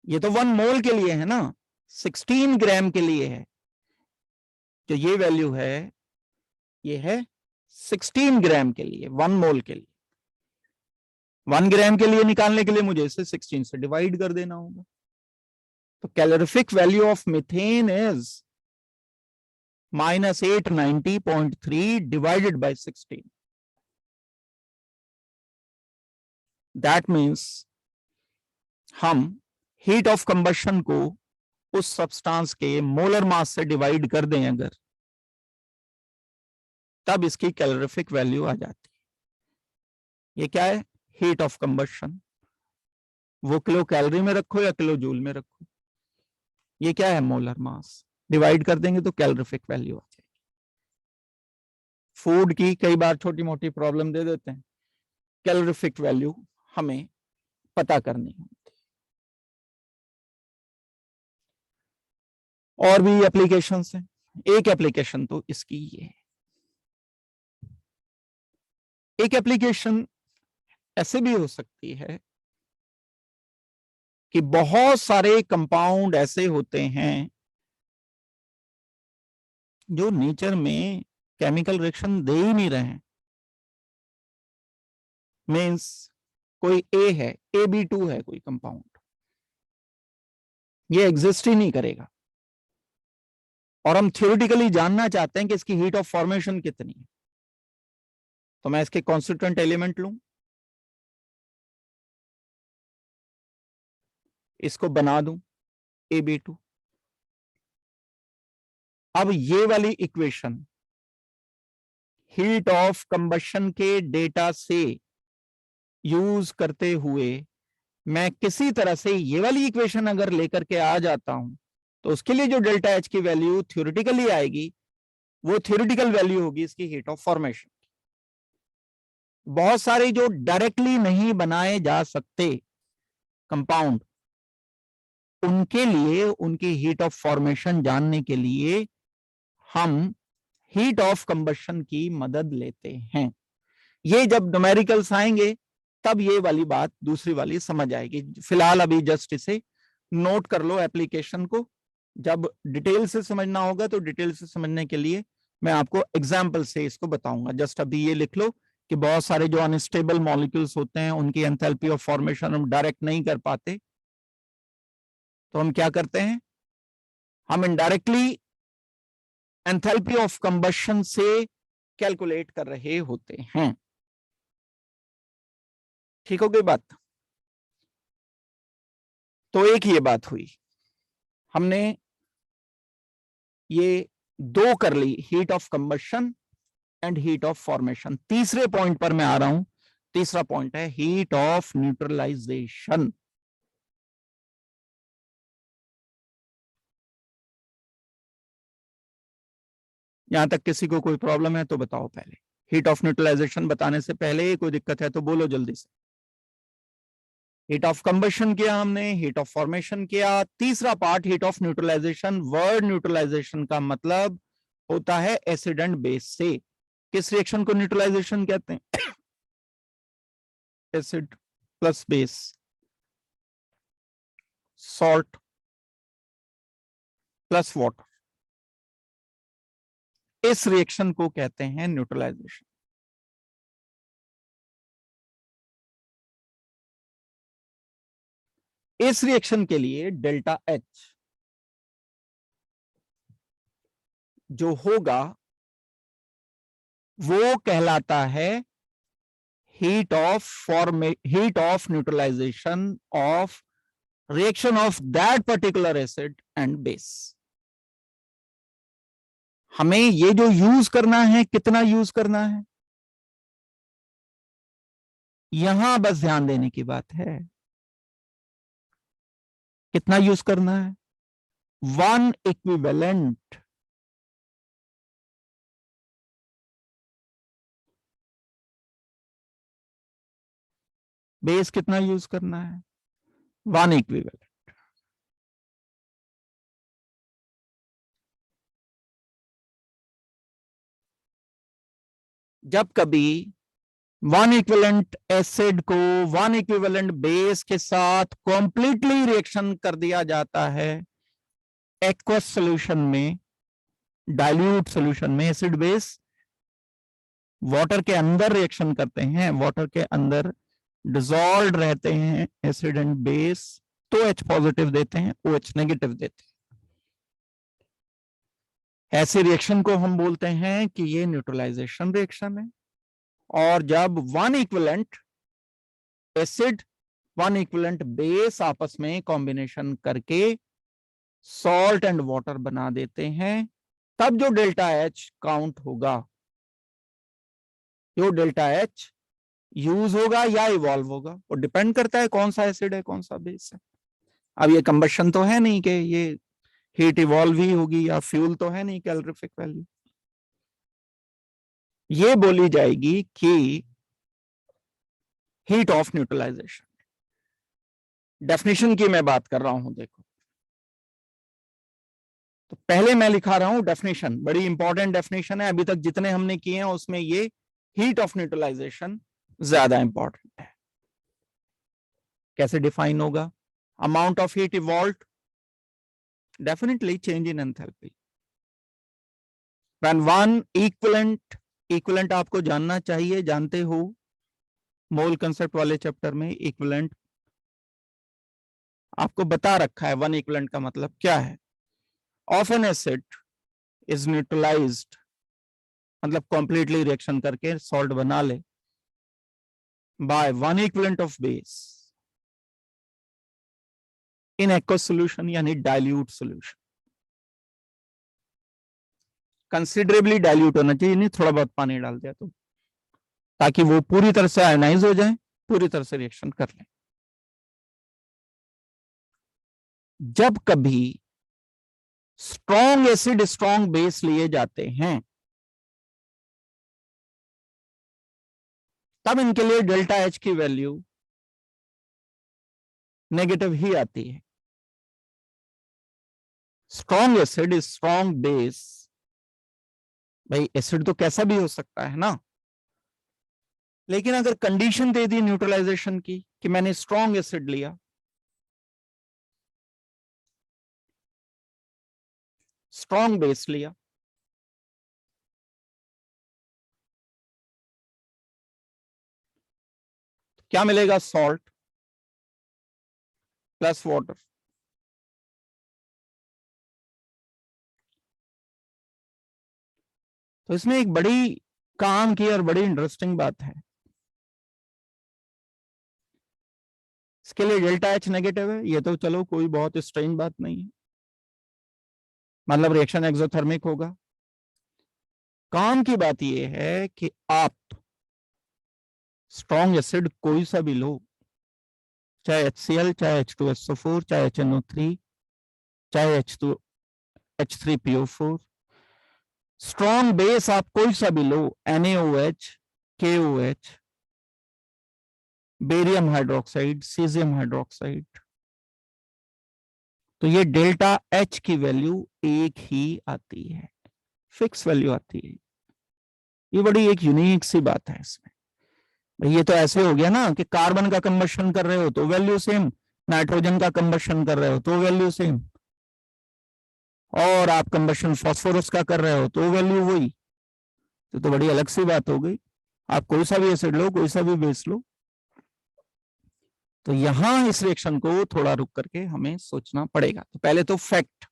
S1: ये तो 1 मोल के लिए है ना, 16 ग्राम के लिए है। जो ये वैल्यू है ये है 16 ग्राम के लिए, 1 मोल के लिए। 1 ग्राम के लिए निकालने के लिए मुझे इसे 16 से डिवाइड कर देना होगा। तो calorific value of methane is -890.3 divided by 16. That means हम हीट ऑफ कंबशन को उस सब्सटेंस के मोलर मास से डिवाइड कर दें अगर, तब इसकी कैलोरीफिक वैल्यू आ जाती है। ये क्या है? Heat of combustion. वो किलो कैलोरी में रखो या किलो जूल में रखो, ये क्या है? Molar mass. डिवाइड कर देंगे तो कैलोरीफिक वैल्यू आ जाएगी। फूड की कई बार छोटी मोटी प्रॉब्लम दे देते हैं, कैलोरीफिक वैल्यू हमें पता करनी होती है। और भी एप्लीकेशंस हैं, एक एप्लीकेशन तो इसकी ये है। एक एप्लीकेशन ऐसे भी हो सकती है कि बहुत सारे कंपाउंड ऐसे होते हैं जो नेचर में केमिकल रिएक्शन दे ही नहीं रहे हैं। मीन्स कोई ए है, AB2 है कोई कंपाउंड, ये एग्जिस्ट ही नहीं करेगा, और हम थ्योरेटिकली जानना चाहते हैं कि इसकी हीट ऑफ फॉर्मेशन कितनी है। तो मैं इसके कॉन्स्टिट्यूएंट एलिमेंट लूं, इसको बना दूं AB2। अब ये वाली इक्वेशन हीट ऑफ कंबशन के डेटा से यूज करते हुए मैं किसी तरह से ये वाली इक्वेशन अगर लेकर के आ जाता हूं, तो उसके लिए जो डेल्टा एच की वैल्यू थ्योरेटिकली आएगी, वो थ्योरेटिकल वैल्यू होगी इसकी हीट ऑफ फॉर्मेशन। बहुत सारे जो डायरेक्टली नहीं बनाए जा सकते कंपाउंड, उनके लिए उनकी हीट ऑफ फॉर्मेशन जानने के लिए हम हीट ऑफ कंबशन की मदद लेते हैं। ये जब न्यूमेरिकल्स आएंगे तब ये वाली बात दूसरी वाली समझ आएगी। फिलहाल अभी जस्ट इसे नोट कर लो एप्लीकेशन को, जब डिटेल से समझना होगा तो डिटेल से समझने के लिए मैं आपको एग्जाम्पल से इसको बताऊंगा। जस्ट अभी ये लिख लो कि बहुत सारे जो अनस्टेबल मॉलिक्यूल्स होते हैं उनकी एंथैल्पी ऑफ फॉर्मेशन हम डायरेक्ट नहीं कर पाते, तो हम क्या करते हैं? हम इनडायरेक्टली एंथैल्पी ऑफ कंबशन से कैलकुलेट कर रहे होते हैं। ठीक हो गई बात? तो एक ये बात हुई, हमने ये दो कर ली, heat of combustion and heat of formation. तीसरे पॉइंट पर मैं आ रहा हूं। तीसरा पॉइंट है हीट ऑफ न्यूट्रलाइजेशन। यहां तक किसी को कोई प्रॉब्लम है तो बताओ पहले। हीट ऑफ न्यूट्रलाइजेशन बताने से पहले कोई दिक्कत है तो बोलो जल्दी से। हीट ऑफ कंबशन किया हमने, हीट ऑफ फॉर्मेशन किया। तीसरा part heat of neutralisation. Word neutralisation का मतलब होता है एसिड एंड बेस से। किस रिएक्शन को न्यूट्रलाइजेशन कहते हैं? Acid plus base, salt plus water, इस रिएक्शन को कहते हैं न्यूट्रलाइजेशन। इस रिएक्शन के लिए डेल्टा एच जो होगा वो कहलाता है heat of neutralisation of reaction of that particular acid and base. हमें ये जो यूज करना है, कितना यूज करना है, यहां बस ध्यान देने की बात है। कितना यूज करना है? 1 इक्विवेलेंट। बेस कितना यूज करना है? 1 इक्विवेलेंट। जब कभी 1 इक्विवेलेंट एसिड को 1 इक्विवेलेंट बेस के साथ कंप्लीटली रिएक्शन कर दिया जाता है एक्वस सॉल्यूशन में, डाइल्यूट सॉल्यूशन में, एसिड बेस वाटर के अंदर रिएक्शन करते हैं, वाटर के अंदर डिसॉल्व रहते हैं एसिड एंड बेस, तो H पॉजिटिव देते हैं, OH नेगेटिव देते हैं। ऐसे रिएक्शन को हम बोलते हैं कि ये न्यूट्रलाइजेशन रिएक्शन है। और जब one equivalent acid one equivalent base आपस में कॉम्बिनेशन करके सॉल्ट एंड वाटर बना देते हैं, तब जो डेल्टा एच काउंट होगा, जो डेल्टा एच यूज होगा या इवॉल्व होगा, वो डिपेंड करता है कौन सा एसिड है कौन सा बेस है। अब ये कंबशन तो है नहीं कि ये हीट इवॉल्व ही होगी, या फ्यूल तो है नहीं कैलोरीफिक वैल्यू। ये बोली जाएगी कि हीट ऑफ न्यूट्रलाइजेशन। डेफिनेशन की मैं बात कर रहा हूं, देखो तो पहले मैं लिखा रहा हूं डेफिनेशन, बड़ी इंपॉर्टेंट डेफिनेशन है, अभी तक जितने हमने किए हैं उसमें ये हीट ऑफ न्यूट्रलाइजेशन ज्यादा इंपॉर्टेंट है। कैसे डिफाइन होगा? Amount of heat evolve, definitely change in enthalpy when one equivalent आपको जानना चाहिए, जानते हो मोल कंसेप्ट वाले चैप्टर में इक्विवेलेंट आपको बता रखा है, वन इक्विवेलेंट का मतलब क्या है। Of N acid is neutralised, मतलब कंप्लीटली रिएक्शन करके सॉल्ट बना ले, by one equivalent of base in aqueous solution, यानी डाइल्यूट सॉल्यूशन। कंसिडरेबली डाइल्यूट होना चाहिए, नहीं थोड़ा बहुत पानी डाल दिया तो, ताकि वो पूरी तरह से आयोनाइज हो जाए, पूरी तरह से रिएक्शन कर ले। जब कभी स्ट्रॉन्ग एसिड स्ट्रॉन्ग बेस लिए जाते हैं, तब इनके लिए डेल्टा एच की वैल्यू नेगेटिव ही आती है। स्ट्रॉन्ग एसिड स्ट्रॉन्ग बेस, भाई एसिड तो कैसा भी हो सकता है ना, लेकिन अगर कंडीशन दे दी न्यूट्रलाइजेशन की कि मैंने स्ट्रॉन्ग एसिड लिया, स्ट्रॉन्ग बेस लिया, तो क्या मिलेगा? Salt plus water. तो इसमें एक बड़ी काम की और बड़ी इंटरेस्टिंग बात है, इसके लिए डेल्टा एच नेगेटिव है, ये तो चलो कोई बहुत स्ट्रेंज बात नहीं है, मतलब रिएक्शन एक्सोथर्मिक होगा। काम की बात यह है कि आप स्ट्रॉन्ग एसिड कोई सा भी लो, चाहे HCl, चाहे H2SO4, चाहे HNO3, चाहे H3PO4, स्ट्रॉन्ग बेस आप कोई सा भी लो, NaOH, KOH, barium hydroxide, caesium hydroxide, तो ये डेल्टा एच की वैल्यू एक ही आती है, फिक्स वैल्यू आती है। ये बड़ी एक यूनिक सी बात है इसमें। ये तो ऐसे हो गया ना कि कार्बन का कंबशन कर रहे हो तो वैल्यू सेम, नाइट्रोजन का कंबशन कर रहे हो तो वैल्यू सेम, और आप कंबशन फास्फोरस का कर रहे हो तो वैल्यू वही, तो बड़ी अलग सी बात हो गई। आप कोई सा भी एसिड लो, कोई सा भी बेस लो। तो यहां इस रिएक्शन को थोड़ा रुक करके हमें सोचना पड़ेगा। तो पहले तो फैक्ट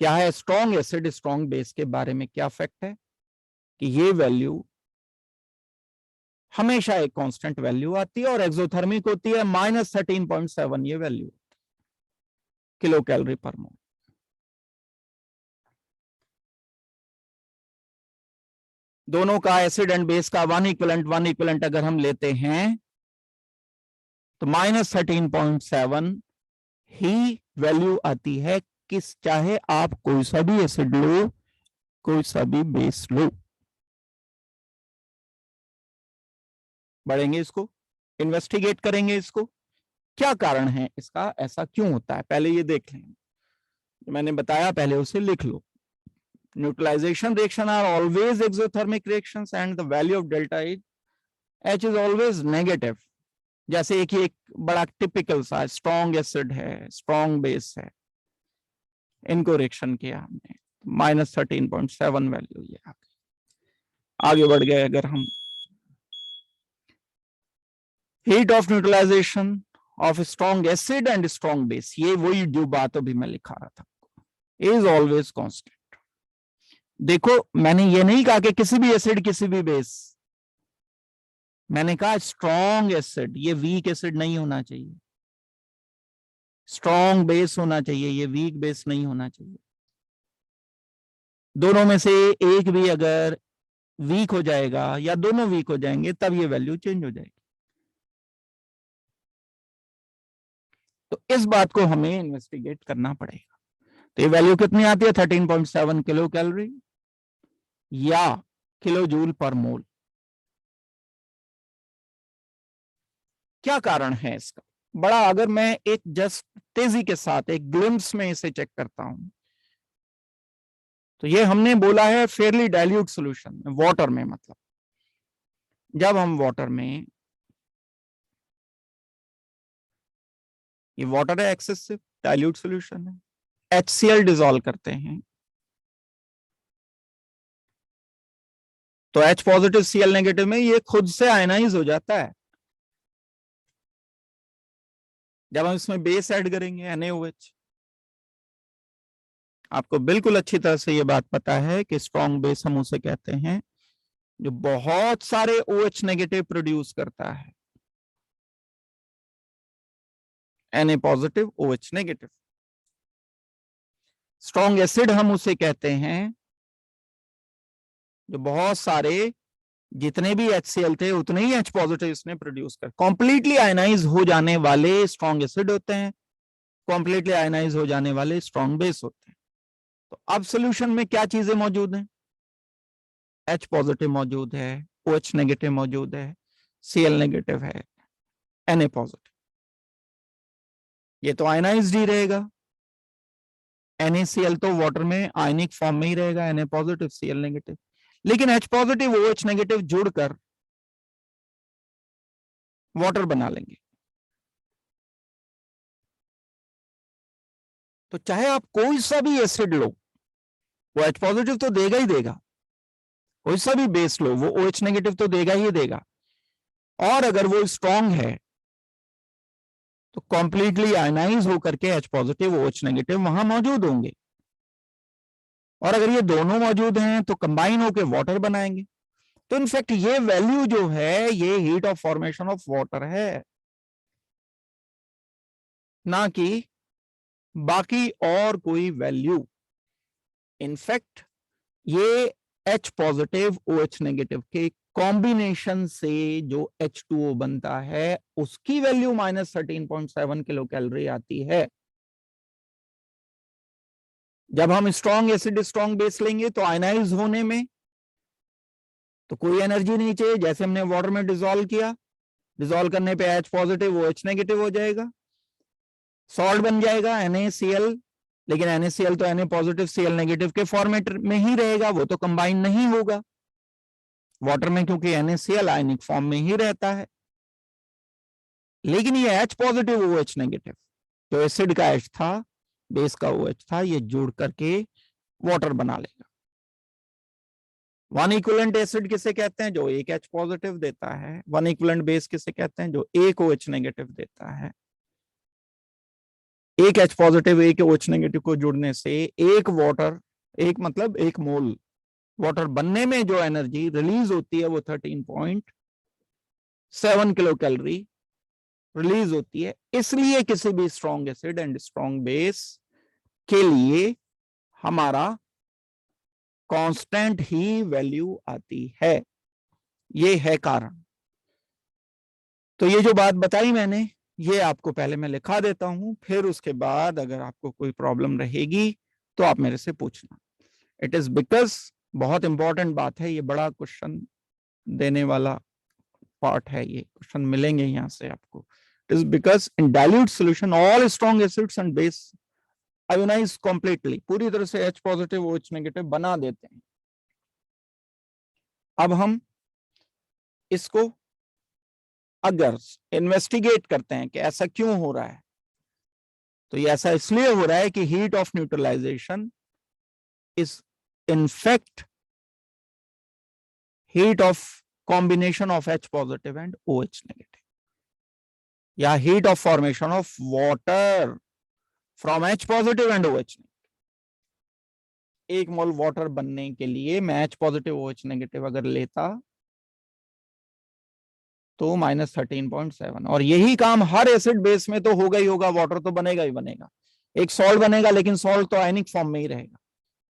S1: क्या है स्ट्रॉन्ग एसिड स्ट्रॉन्ग बेस के बारे में, क्या फैक्ट है कि ये वैल्यू हमेशा एक कांस्टेंट वैल्यू आती है और एक्सोथर्मिक होती है -13.7, ये वैल्यू किलो कैलोरी पर मोल। दोनों का एसिड एंड बेस का वन इक्विवेलेंट अगर हम लेते हैं तो -13.7 ही वैल्यू आती है, किस चाहे आप कोई सा भी एसिड लो, कोई सा भी बेस लो। बढ़ेंगे इसको, इन्वेस्टिगेट करेंगे इसको, क्या कारण है इसका, ऐसा क्यों होता है, पहले ये देख लें। मैंने बताया पहले उसे लिख लो। Neutralisation reaction are always exothermic reactions and the value of delta H is always negative. जैसे एक बड़ा टिपिकल सा स्ट्रॉन्ग एसिड है, स्ट्रॉन्ग बेस है, इनको रिएक्शन किया हमने, -13.7 वैल्यू ये आगे बढ़ गए। अगर हम heat of neutralisation of strong acid and strong base, ये वही जो बात अभी मैं लिखा रहा था, इज ऑलवेज कांस्टेंट। देखो, मैंने ये नहीं कहा कि किसी भी एसिड किसी भी बेस, मैंने कहा स्ट्रॉन्ग एसिड, ये वीक एसिड नहीं होना चाहिए, स्ट्रॉन्ग बेस होना चाहिए, ये वीक बेस नहीं होना चाहिए। दोनों में से एक भी अगर वीक हो जाएगा या दोनों वीक हो जाएंगे तब ये वैल्यू चेंज हो जाएगी। तो इस बात को हमें इन्वेस्टिगेट करना पड़ेगा। तो ये वैल्यू कितनी आती है? 13.7 किलो कैलोरी या किलो जूल पर मोल। क्या कारण है इसका? बड़ा, अगर मैं एक जस्ट तेजी के साथ एक ग्लिम्स में इसे चेक करता हूं, तो ये हमने बोला है फेयरली डाइल्यूट सॉल्यूशन में, वाटर में, मतलब जब हम वाटर में, ये वाटर है, एक्सेसिव डाइल्यूट सॉल्यूशन है, HCl डिसॉल्व करते हैं तो H पॉजिटिव Cl नेगेटिव में ये खुद से आयनाइज हो जाता है। जब हम इसमें बेस ऐड करेंगे NaOH, आपको बिल्कुल अच्छी तरह से ये बात पता है कि स्ट्रॉन्ग बेस हम उसे कहते हैं जो बहुत सारे OH नेगेटिव प्रोड्यूस करता है, Na positive OH negative. Strong acid हम उसे कहते हैं जो बहुत सारे, जितने भी HCl थे उतने ही H पॉजिटिव इसने प्रोड्यूस कर, कंप्लीटली आयनाइज हो जाने वाले स्ट्रॉन्ग एसिड होते हैं, कंप्लीटली आयनाइज हो जाने वाले स्ट्रॉन्ग बेस होते हैं। तो अब सॉल्यूशन में क्या चीजें मौजूद हैं? H पॉजिटिव मौजूद है, OH नेगेटिव मौजूद है, Cl नेगेटिव है, Na पॉजिटिव। ये तो आयनाइज्ड ही रहेगा, NaCl तो वाटर में आयनिक फॉर्म में ही रहेगा, Na पॉजिटिव Cl नेगेटिव। लेकिन H पॉजिटिव OH नेगेटिव जुड़कर वाटर बना लेंगे। तो चाहे आप कोई सा भी एसिड लो, वो H पॉजिटिव तो देगा ही देगा, कोई सा भी बेस लो वो OH नेगेटिव तो देगा ही देगा। और अगर वो स्ट्रॉन्ग है तो कंप्लीटली आयनाइज होकर के H पॉजिटिव OH नेगेटिव वहां मौजूद होंगे, और अगर ये दोनों मौजूद हैं तो कंबाइन होकर वाटर बनाएंगे। तो इनफैक्ट ये वैल्यू जो है ये heat of formation of water है, ना कि बाकी और कोई वैल्यू। इनफैक्ट ये H पॉजिटिव OH नेगेटिव के कॉम्बिनेशन से जो H2O बनता है उसकी वैल्यू -13.7 किलो कैलोरी आती है। जब हम स्ट्रॉन्ग एसिड स्ट्रॉन्ग बेस लेंगे तो आयनाइज होने में तो कोई एनर्जी नहीं चाहिए, जैसे हमने वाटर में डिसॉल्व किया, डिसॉल्व करने पे H पॉजिटिव OH नेगेटिव हो जाएगा, सॉल्ट बन जाएगा NaCl। लेकिन NaCl तो Na पॉजिटिव Cl नेगेटिव के फॉर्मेट में ही रहेगा, वो तो कंबाइन नहीं होगा वाटर में, क्योंकि NaCl आयनिक फॉर्म में ही रहता है। लेकिन ये H पॉजिटिव OH नेगेटिव जो एसिड का H था, बेस का OH था, ये जुड़ करके वाटर बना लेगा। वन इक्विवेलेंट एसिड किसे कहते हैं? जो एक H पॉजिटिव देता है। वन इक्विवेलेंट बेस किसे कहते हैं? जो एक OH नेगेटिव देता है। एक H पॉजिटिव एक OH नेगेटिव को जुड़ने से एक वाटर, एक मतलब एक मोल वाटर बनने में जो एनर्जी रिलीज होती है वो 13.7 किलो कैलोरी रिलीज होती है। इसलिए किसी भी strong acid and strong base के लिए हमारा कांस्टेंट ही वैल्यू आती है, ये है कारण। तो ये जो बात बताई मैंने, ये आपको पहले मैं लिखा देता हूं, फिर उसके बाद अगर आपको कोई प्रॉब्लम रहेगी तो आप मेरे से पूछना। इट इज बिकॉज, बहुत इंपॉर्टेंट बात है, ये बड़ा क्वेश्चन देने वाला पार्ट है, ये क्वेश्चन मिलेंगे यहां से आपको। It is because in dilute solution all strong acids and base ionize completely, पूरी तरह से H पॉजिटिव OH नेगेटिव बना देते हैं। अब हम इसको अगर इन्वेस्टिगेट करते हैं कि ऐसा क्यों हो रहा है, तो ये ऐसा इसलिए हो रहा है कि heat of neutralisation is in fact heat of combination of H positive and OH negative, या heat of formation of water from H positive and OH negative. 1 मोल वाटर बनने के लिए मैं H पॉजिटिव OH नेगेटिव अगर लेता तो -13.7, और यही काम हर एसिड बेस में तो होगा ही होगा, वाटर तो बनेगा ही बनेगा, एक सॉल्ट बनेगा लेकिन सॉल्ट तो आयनिक फॉर्म में ही रहेगा,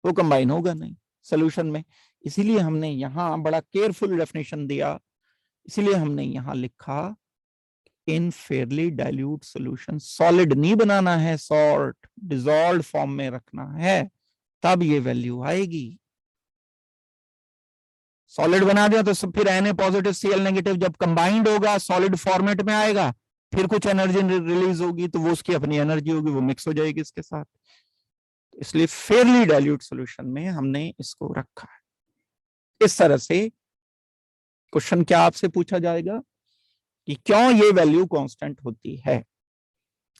S1: वो कंबाइन होगा नहीं सोल्यूशन में। इसीलिए हमने यहां बड़ा केयरफुल डेफिनेशन दिया, इसीलिए हमने यहां लिखा इन फेयरली डाइल्यूट सोल्यूशन, सॉलिड नहीं बनाना है, सॉल्ट डिसॉल्व फॉर्म में रखना है, तब ये वैल्यू आएगी। सॉलिड बना दिया तो फिर Na पॉजिटिव Cl नेगेटिव जब कंबाइंड होगा सॉलिड फॉर्मेट में आएगा, फिर कुछ एनर्जी रिलीज होगी तो वो उसकी अपनी एनर्जी होगी, वो मिक्स हो जाएगी इसके साथ। इसलिए फेयरली डाइल्यूट सॉल्यूशन में हमने इसको रखा है। इस तरह से क्वेश्चन क्या आपसे पूछा जाएगा कि क्यों ये वैल्यू कांस्टेंट होती है।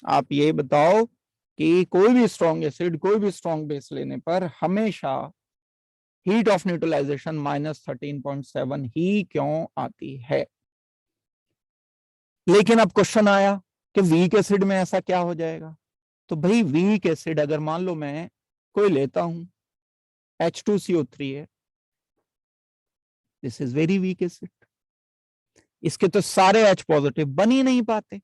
S1: आप ये बताओ कि कोई भी स्ट्रॉन्ग एसिड कोई भी स्ट्रॉन्ग बेस लेने पर हमेशा हीट ऑफ न्यूट्रलाइजेशन -13.7 ही क्यों आती है। लेकिन अब क्वेश्चन आया कि वीक एसिड में ऐसा क्या हो जाएगा। तो भाई वीक एसिड अगर मान लो मैं कोई लेता हूं, H2CO3 है, this is very weak acid, इसके तो सारे H पॉजिटिव बन ही नहीं पाते,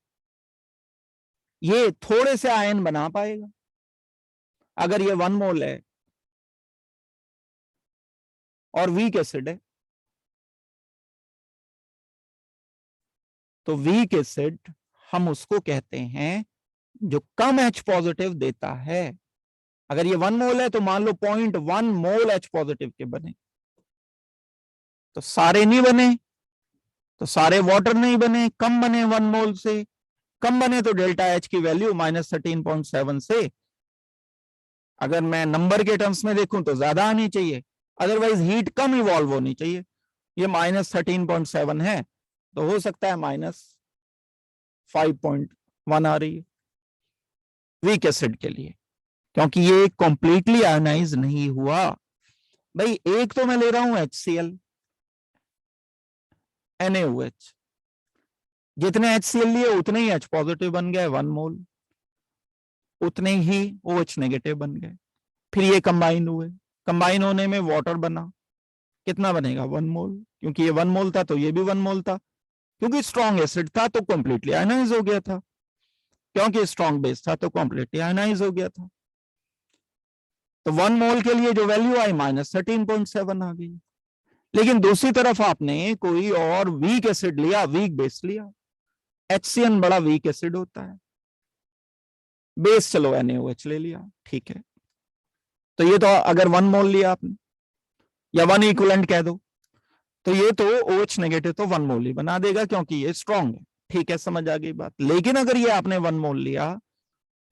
S1: ये थोड़े से आयन बना पाएगा। अगर ये 1 मोल है और वीक एसिड है, तो वीक एसिड हम उसको कहते हैं जो कम H पॉजिटिव देता है। अगर ये 1 मोल है तो मान लो 0.1 मोल H पॉजिटिव के बने, तो सारे नहीं बने, तो सारे वाटर नहीं बने, कम बने 1 मोल से, कम बने तो डेल्टा H की वैल्यू -13.7 से, अगर मैं नंबर के टर्म्स में देखूं तो ज्यादा आनी चाहिए, अदरवाइज हीट कम इवॉल्व होनी चाहिए। ये -13.7 है तो हो सकता है -5.1 आ रही है वीक एसिड के लिए, क्योंकि ये कंप्लीटली आयनाइज नहीं हुआ। भाई एक तो मैं ले रहा हूं HCl NaOH, जितने HCl लिए उतने ही H पॉजिटिव बन गए 1 मोल, उतने ही OH नेगेटिव बन गए, फिर ये कंबाइन हुए, कंबाइन होने में वाटर बना, कितना बनेगा 1 मोल, क्योंकि ये 1 मोल था तो ये भी 1 मोल था, क्योंकि स्ट्रॉन्ग एसिड था तो कंप्लीटली आयनाइज हो गया था, क्योंकि स्ट्रॉन्ग बेस था तो कंप्लीटली आयनाइज हो गया था। तो 1 मोल के लिए जो वैल्यू आई -13.7 आ गई। लेकिन दूसरी तरफ आपने कोई और वीक एसिड लिया, वीक बेस लिया, HCN बड़ा वीक एसिड होता है, बेस चलो NaOH ले लिया, ठीक है, तो ये तो अगर 1 मोल लिया आपने या 1 इक्विवेलेंट कह दो, तो ये तो OH नेगेटिव तो 1 मोल ही बना देगा क्योंकि ये स्ट्रॉन्ग है, ठीक है, समझ आ गई बात। लेकिन अगर ये आपने 1 मोल लिया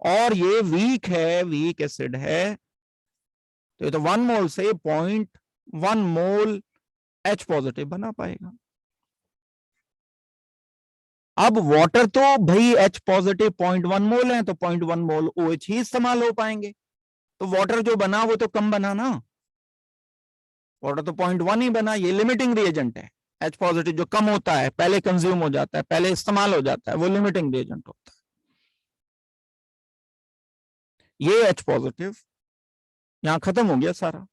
S1: और ये वीक है, वीक एसिड है, तो ये तो 1 मोल से 0.1 मोल H पॉजिटिव बना पाएगा। अब वाटर तो भाई H पॉजिटिव 0.1 मोल है, तो 0.1 मोल OH ही इस्तेमाल हो पाएंगे, तो वाटर जो बना वो तो कम बना ना, वाटर तो 0.1 ही बना, ये लिमिटिंग रिएजेंट है। H पॉजिटिव जो कम होता है, पहले कंज्यूम हो जाता है, पहले इस्तेमाल हो जाता है, वो लिमिटिंग रिएजेंट होता है। ये H पॉजिटिव यहां खत्म हो गया सारा।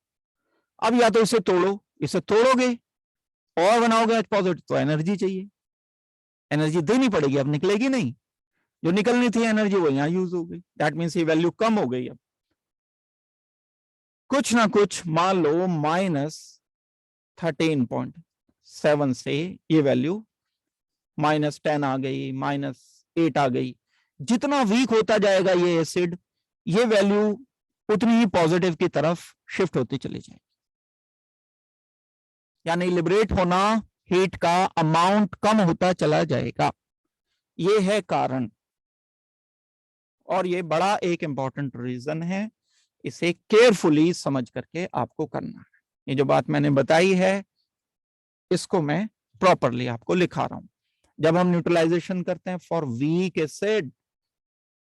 S1: अब या तो इसे तोड़ो, इसे तोड़ोगे और बनाओगे H पॉजिटिव तो एनर्जी चाहिए, एनर्जी देनी पड़ेगी, अब निकलेगी नहीं, जो निकलनी थी एनर्जी वो यहां यूज हो गई, दैट मीन्स ये वैल्यू कम हो गई। अब कुछ ना कुछ मान लो -13.7 से ये वैल्यू -10 आ गई, -8 आ गई, जितना वीक होता जाएगा ये एसिड, ये वैल्यू उतनी ही पॉजिटिव की तरफ शिफ्ट होती चली जाएगी, यानी लिबरेट होना हीट का अमाउंट कम होता चला जाएगा। ये है कारण, और ये बड़ा एक इंपॉर्टेंट रीजन है, इसे केयरफुली समझ करके आपको करना है। ये जो बात मैंने बताई है इसको मैं प्रॉपरली आपको लिखा रहा हूं। जब हम न्यूट्रलाइजेशन करते हैं फॉर वीक एसिड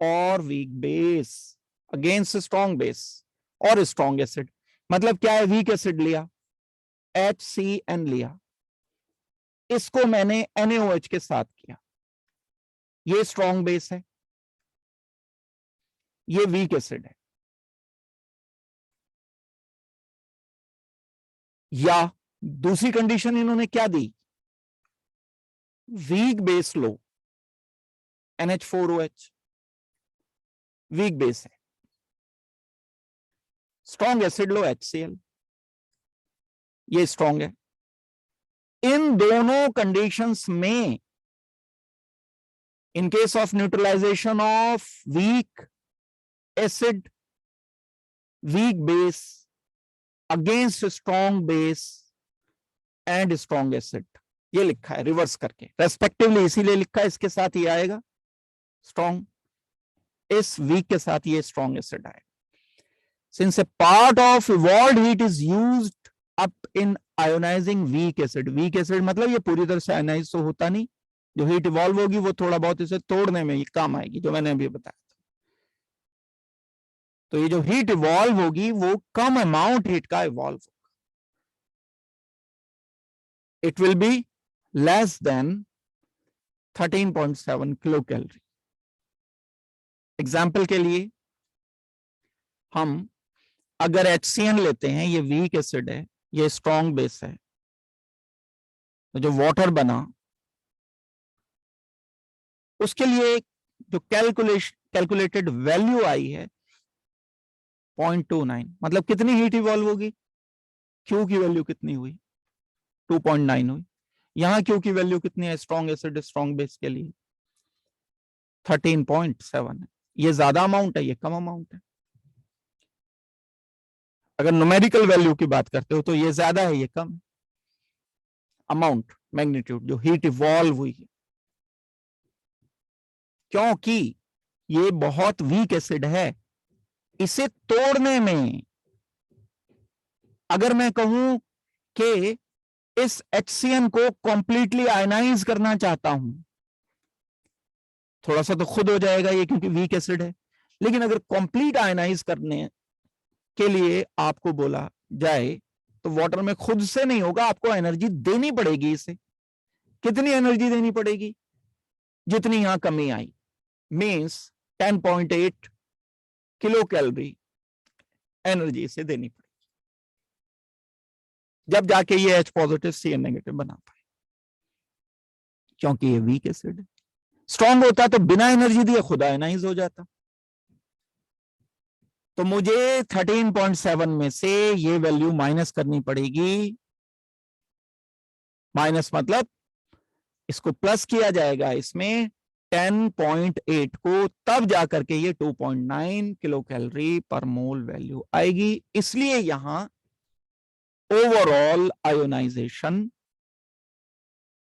S1: और weak base against strong base और स्ट्रॉन्ग एसिड, मतलब क्या है, वीक एसिड लिया, HCN लिया, इसको मैंने NaOH के साथ किया, ये स्ट्रॉन्ग बेस है, ये वीक एसिड है, या दूसरी कंडीशन इन्होंने क्या दी, वीक बेस लो, NH4OH वीक बेस है, स्ट्रॉन्ग एसिड लो HCl, ये स्ट्रॉन्ग है। इन दोनों कंडीशंस में in case of neutralization of weak acid, weak base against strong base and strong acid, ये लिखा है रिवर्स करके रेस्पेक्टिवली, इसीलिए लिखा है, इसके साथ ये आएगा स्ट्रॉन्ग, इस वीक के साथ ये स्ट्रॉन्ग एसिड आएगा। Since a part of evolved heat is used up in ionizing weak acid, weak acid मतलब ये पूरी तरह से आयनाइज तो होता नहीं, जो हीट इवॉल्व होगी वो थोड़ा बहुत इसे तोड़ने में काम आएगी, जो मैंने अभी बताया था। तो ये जो हीट इवॉल्व होगी वो कम अमाउंट हीट का इवॉल्व होगा, it will be less than 13.7 kilo calorie. Example के लिए हम अगर HCN लेते हैं, ये वीक एसिड है, ये स्ट्रॉन्ग बेस है, तो जो वाटर बना उसके लिए जो कैलकुलेटेड वैल्यू आई है 0.29, मतलब कितनी हीट इवॉल्व होगी, Q की वैल्यू कितनी हुई, 2.9 हुई। यहां Q की वैल्यू कितनी है स्ट्रॉन्ग एसिड स्ट्रॉन्ग बेस के लिए, 13.7 है। ये ज्यादा अमाउंट है, ये कम अमाउंट है। अगर न्यूमेरिकल वैल्यू की बात करते हो तो ये ज्यादा है, ये कम है। अमाउंट, मैग्नीट्यूड, जो हीट इवॉल्व हुई है, क्योंकि ये बहुत वीक एसिड है, इसे तोड़ने में अगर मैं कहूं कि इस HCN को कंप्लीटली आयनाइज करना चाहता हूं, थोड़ा सा तो खुद हो जाएगा ये क्योंकि वीक एसिड है, लेकिन अगर कंप्लीट आयनाइज करने के लिए आपको बोला जाए तो वाटर में खुद से नहीं होगा, आपको एनर्जी देनी पड़ेगी इसे। कितनी एनर्जी देनी पड़ेगी, जितनी यहां कमी आई, मींस 10.8 किलो कैलोरी एनर्जी इसे देनी पड़ेगी, जब जाके ये H पॉजिटिव CN नेगेटिव बना पाए, क्योंकि ये वीक एसिड है। स्ट्रॉन्ग होता तो बिना एनर्जी दिए खुद आयनाइज हो जाता। तो मुझे 13.7 में से ये वैल्यू माइनस करनी पड़ेगी, माइनस मतलब इसको प्लस किया जाएगा इसमें 10.8 को, तब जाकर के ये 2.9 किलो कैलोरी पर मोल वैल्यू आएगी। इसलिए यहां ओवरऑल आयोनाइजेशन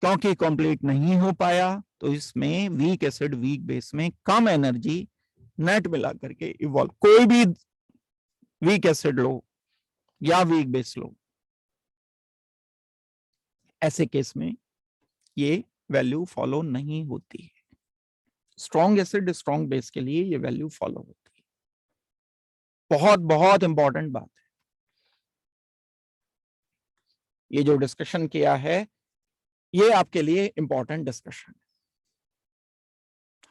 S1: क्योंकि कंप्लीट नहीं हो पाया, तो इसमें वीक एसिड वीक बेस में कम एनर्जी नेट मिला करके इवॉल्व। कोई भी वीक एसिड लो या वीक बेस लो, ऐसे केस में ये वैल्यू फॉलो नहीं होती है। स्ट्रॉन्ग एसिड स्ट्रॉन्ग बेस के लिए ये वैल्यू फॉलो होती है। बहुत बहुत इंपॉर्टेंट बात है, ये जो डिस्कशन किया है ये आपके लिए इंपॉर्टेंट डिस्कशन है।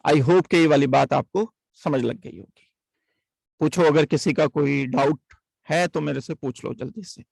S1: आई होप कि ये वाली बात आपको समझ लग गई होगी। पूछो, अगर किसी का कोई डाउट है तो मेरे से पूछ लो जल्दी से।